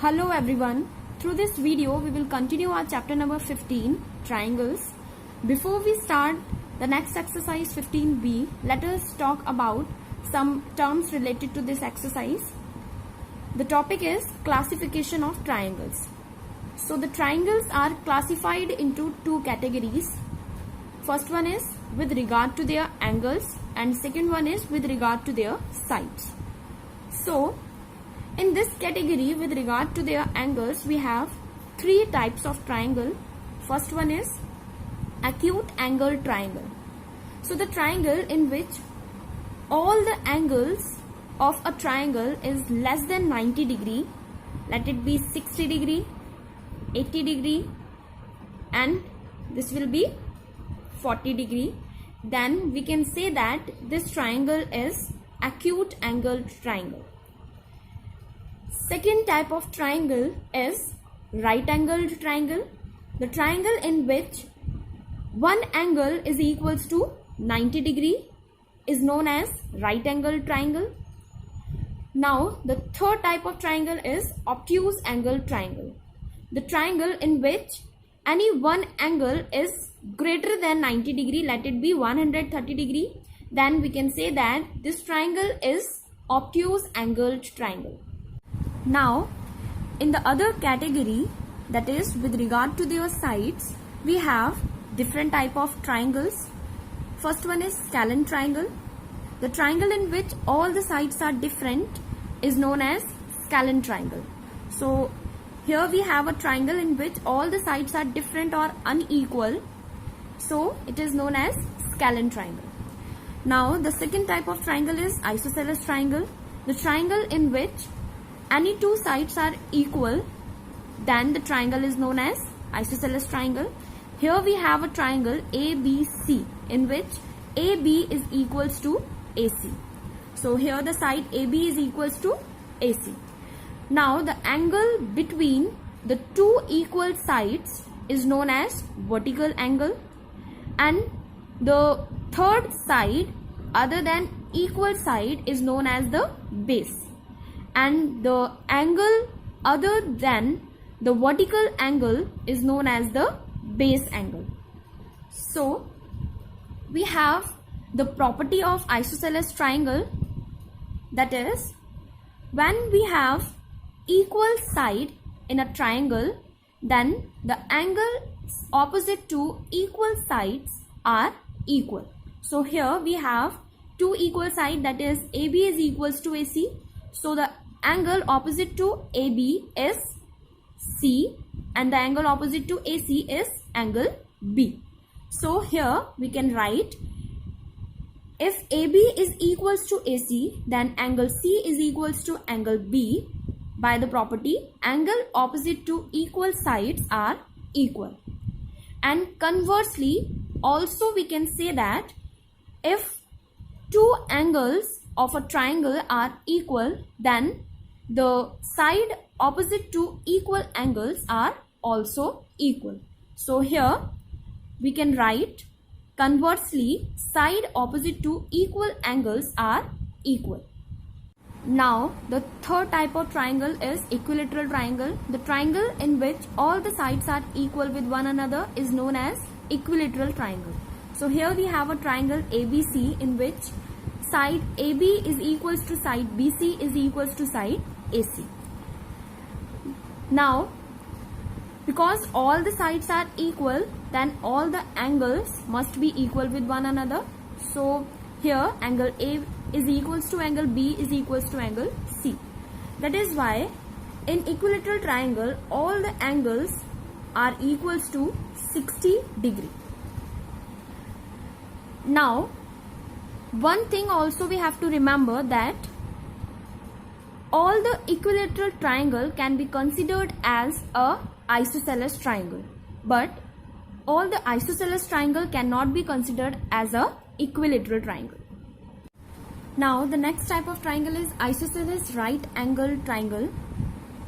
Hello everyone. Through this video we will continue our chapter number 15, triangles. Before we start the next exercise 15b, let us talk about some terms related to this exercise. The topic is classification of triangles. So the triangles are classified into two categories. First one is with regard to their angles and second one is with regard to their sides. So in this category with regard to their angles, we have three types of triangle. First one is acute angle triangle. So the triangle in which all the angles of a triangle is less than 90 degree, let it be 60 degree, 80 degree and this will be 40 degree, then we can say that this triangle is acute angle triangle. Second type of triangle is right angled triangle. The triangle in which one angle is equals to 90 degree is known as right angled triangle. Now the third type of triangle is obtuse angle triangle. The triangle in which any one angle is greater than 90 degree, let it be 130 degree, then we can say that this triangle is obtuse angled triangle. Now, in the other category, that is with regard to their sides, we have different type of triangles. First one is scalene triangle. The triangle in which all the sides are different is known as scalene triangle. So, here we have a triangle in which all the sides are different or unequal. So, it is known as scalene triangle. Now, the second type of triangle is isosceles triangle. The triangle in which any two sides are equal, then the triangle is known as isosceles triangle. Here we have a triangle ABC in which AB is equals to AC. So here the side AB is equals to AC. Now the angle between the two equal sides is known as vertical angle, and the third side other than equal side is known as the base. And the angle other than the vertical angle is known as the base angle. So we have the property of isosceles triangle, that is when we have equal side in a triangle, then the angles opposite to equal sides are equal. So here we have two equal sides, that is AB is equals to AC. So the angle opposite to AB is C and the angle opposite to AC is angle B. So here we can write, if AB is equals to AC, then angle C is equals to angle B by the property angle opposite to equal sides are equal. And conversely also we can say that if two angles of a triangle are equal, then the side opposite to equal angles are also equal. So here we can write, conversely side opposite to equal angles are equal. Now the third type of triangle is equilateral triangle. The triangle in which all the sides are equal with one another is known as equilateral triangle. So here we have a triangle ABC in which side AB is equals to side BC is equals to side AC. Now, because all the sides are equal, then all the angles must be equal with one another. So here angle A is equals to angle B is equals to angle C. That is why in equilateral triangle all the angles are equals to 60 degree. Now one thing also we have to remember, that all the equilateral triangle can be considered as a isosceles triangle, but all the isosceles triangle cannot be considered as a equilateral triangle. Now the next type of triangle is isosceles right angle triangle.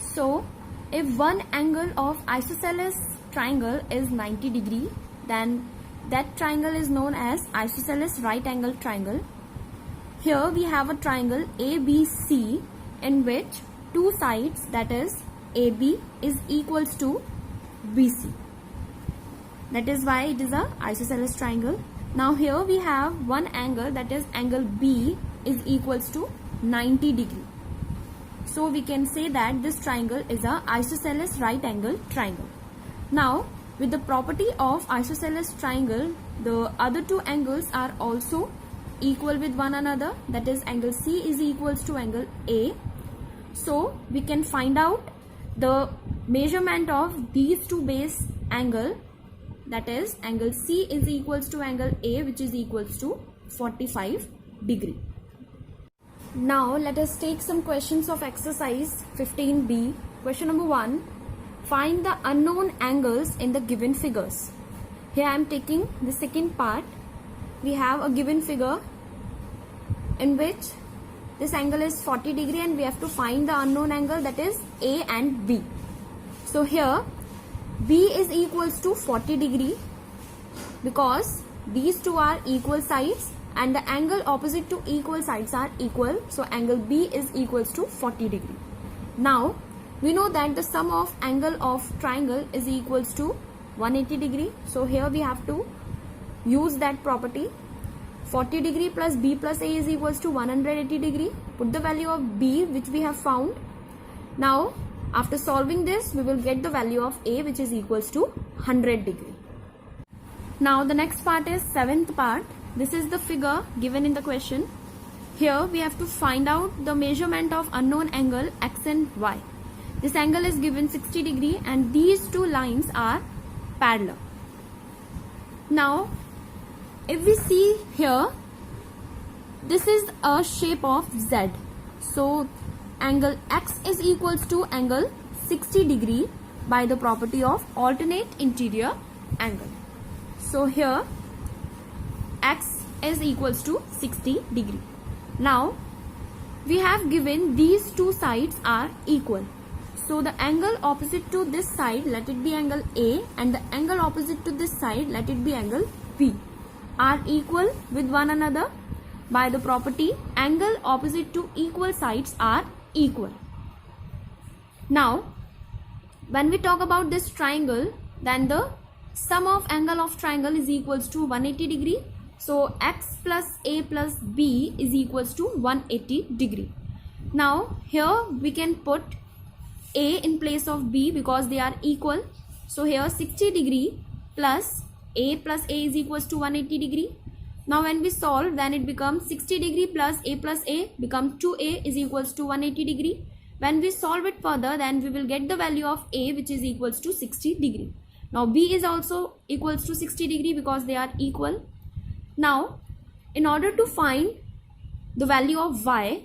So if one angle of isosceles triangle is 90 degree, then that triangle is known as isosceles right angle triangle. Here we have a triangle ABC in which two sides, that is AB is equals to BC. That is why it is a isosceles triangle. Now here we have one angle, that is angle B is equals to 90 degree. So we can say that this triangle is a isosceles right angle triangle. Now with the property of isosceles triangle, the other two angles are also equal with one another, that is angle C is equals to angle A. So we can find out the measurement of these two base angle, that is angle C is equals to angle A, which is equals to 45 degree. Now let us take some questions of exercise 15B. Question number 1. Find the unknown angles in the given figures. Here I am taking the second part. We have a given figure in which this angle is 40 degree and we have to find the unknown angle, that is A and B. So here B is equals to 40 degree because these two are equal sides and the angle opposite to equal sides are equal. So angle B is equals to 40 degree. Now we know that the sum of angle of triangle is equals to 180 degree. So here we have to use that property. 40 degree plus B plus A is equals to 180 degree. Put the value of B which we have found. Now after solving this, we will get the value of A, which is equals to 100 degree. Now the next part is seventh part. This is the figure given in the question. Here we have to find out the measurement of unknown angle X and Y. This angle is given 60 degree and these two lines are parallel. Now if we see here, this is a shape of Z. So angle X is equals to angle 60 degree by the property of alternate interior angle. So here X is equals to 60 degree. Now we have given these two sides are equal. So the angle opposite to this side, let it be angle A, and the angle opposite to this side, let it be angle B, are equal with one another by the property angle opposite to equal sides are equal. Now when we talk about this triangle, then the sum of angle of triangle is equals to 180 degree. So X plus A plus B is equals to 180 degree. Now here we can put A in place of B because they are equal. So here 60 degree plus A is equals to 180 degree. Now when we solve, then it becomes 60 degree plus A becomes 2A is equals to 180 degree. When we solve it further, then we will get the value of A, which is equals to 60 degree. Now B is also equals to 60 degree because they are equal. Now in order to find the value of Y,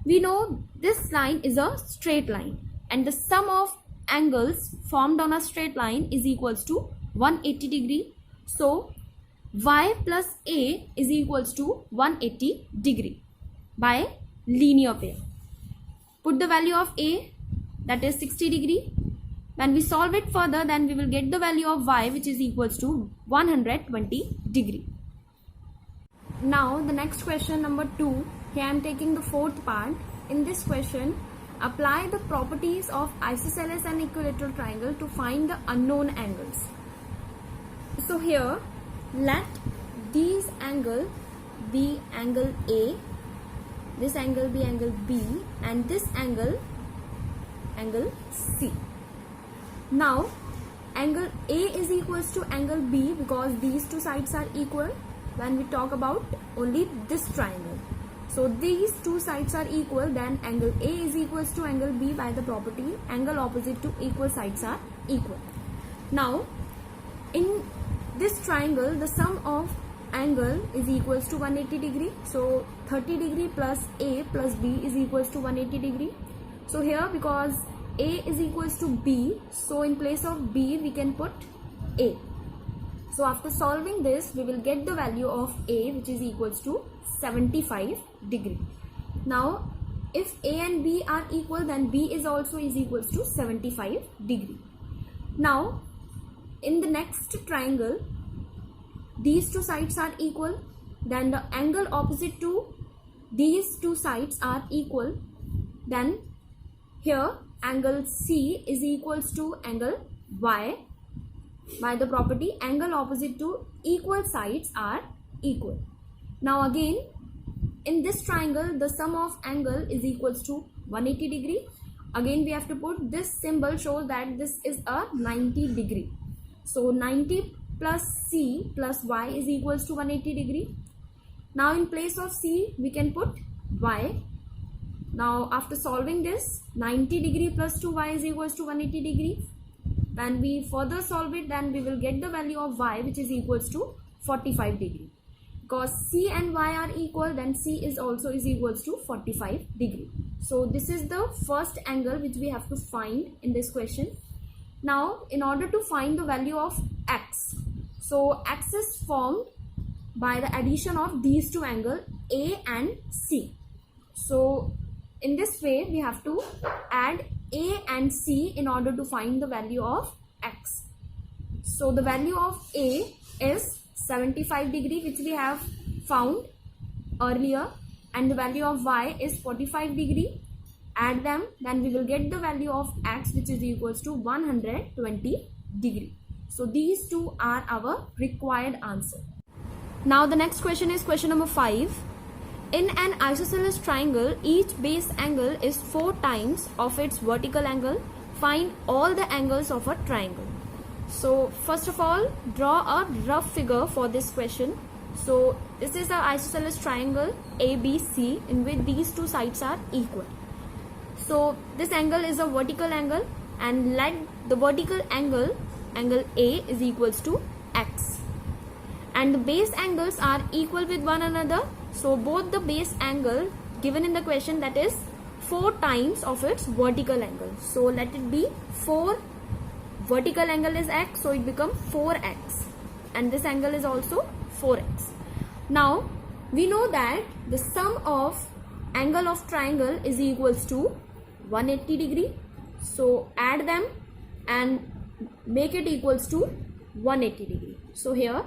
we know this line is a straight line and the sum of angles formed on a straight line is equals to 180 degree. So Y plus A is equals to 180 degree by linear pair. Put the value of A, that is 60 degree. When we solve it further, then we will get the value of Y, which is equals to 120 degree. Now the next question number 2. Here I am taking the fourth part. In this question, apply the properties of isosceles and equilateral triangle to find the unknown angles. So here let these angle be angle A, this angle be angle B, and this angle C. Now angle A is equals to angle B because these two sides are equal when we talk about only this triangle. So these two sides are equal, then angle A is equals to angle B by the property angle opposite to equal sides are equal. Now in this triangle, the sum of angle is equals to 180 degree. So 30 degree plus A plus B is equals to 180 degree. So here because A is equals to B, so in place of B we can put A. So after solving this, we will get the value of A, which is equals to 75 degree. Now if A and B are equal, then B is also is equals to 75 degree. Now in the next triangle, these two sides are equal, then the angle opposite to these two sides are equal, then here angle C is equals to angle Y by the property angle opposite to equal sides are equal. Now again, in this triangle, the sum of angle is equals to 180 degree. Again, we have to put this symbol shows that this is a 90 degree. So 90 plus C plus Y is equals to 180 degree. Now in place of C, we can put Y. Now after solving this, 90 degree plus 2Y is equals to 180 degree. When we further solve it, then we will get the value of Y, which is equals to 45 degree. Because C and Y are equal, then C is also is equals to 45 degree. So this is the first angle which we have to find in this question. Now in order to find the value of X, so X is formed by the addition of these two angles A and C. So in this way we have to add A and C in order to find the value of X. So the value of A is 75 degree, which we have found earlier, and the value of Y is 45 degree. Add them, then we will get the value of X, which is equals to 120 degree. So these two are our required answer. Now the next question is question number 5. In an isosceles triangle, each base angle is 4 times of its vertical angle. Find all the angles of a triangle. So first of all, draw a rough figure for this question. So this is an isosceles triangle ABC in which these two sides are equal. So this angle is a vertical angle, and let the vertical angle, angle A, is equals to X. And the base angles are equal with one another. So both the base angle given in the question, that is 4 times of its vertical angle. So let it be 4. Vertical angle is X, so it becomes 4X, and this angle is also 4X. Now we know that the sum of angle of triangle is equals to 180 degree. So add them and make it equals to 180 degree. So here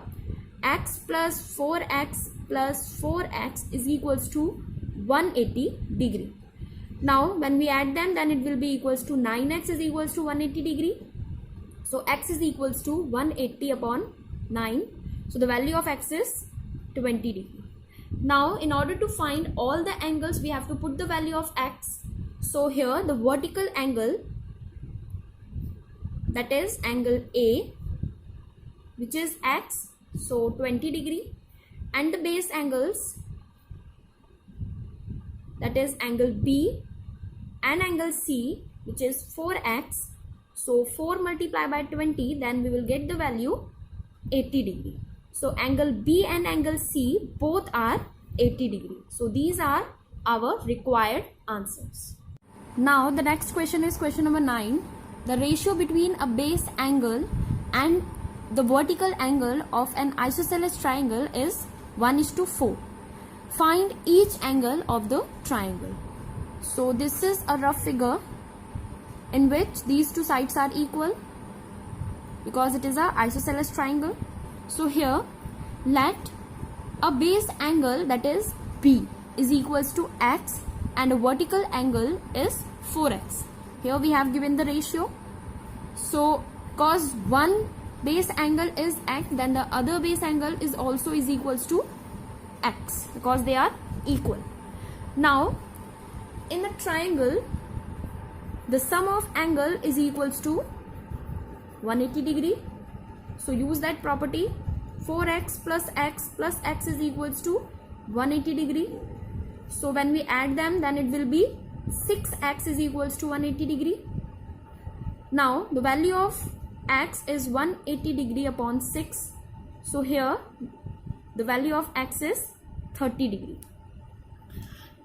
X plus 4X plus 4X is equals to 180 degree. Now when we add them, then it will be equals to 9X is equals to 180 degree. So X is equals to 180 upon 9. So the value of X is 20 degree. Now in order to find all the angles, we have to put the value of X. So here the vertical angle, that is angle A, which is X, so 20 degree, and the base angles, that is angle B and angle C, which is 4X. So 4 multiplied by 20, then we will get the value 80 degree. So angle B and angle C both are 80 degree. So these are our required answers. Now the next question is question number 9. The ratio between a base angle and the vertical angle of an isosceles triangle is 1:4. Find each angle of the triangle. So this is a rough figure in which these two sides are equal because it is a isosceles triangle. So here let a base angle, that is B, is equals to X, and a vertical angle is 4X. Here we have given the ratio. So cause one base angle is X, then the other base angle is also is equals to X because they are equal. Now in a triangle, the sum of angle is equals to 180 degree. So use that property. 4X plus X is equals to 180 degree. So when we add them, then it will be 6X is equals to 180 degree. Now the value of X is 180 degree upon 6. So here the value of X is 30 degree.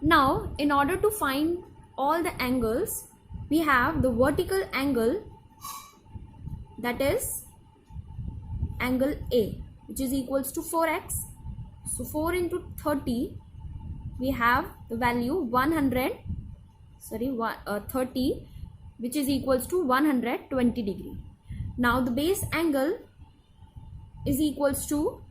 Now in order to find all the angles, we have the vertical angle, that is angle A, which is equals to 4X. So 4 into 30, we have the value 30, which is equals to 120 degree. Now the base angle is equals to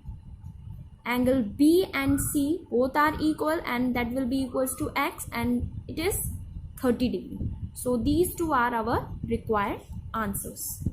angle B and C, both are equal, and that will be equals to X, and it is 30 degree. So these two are our required answers.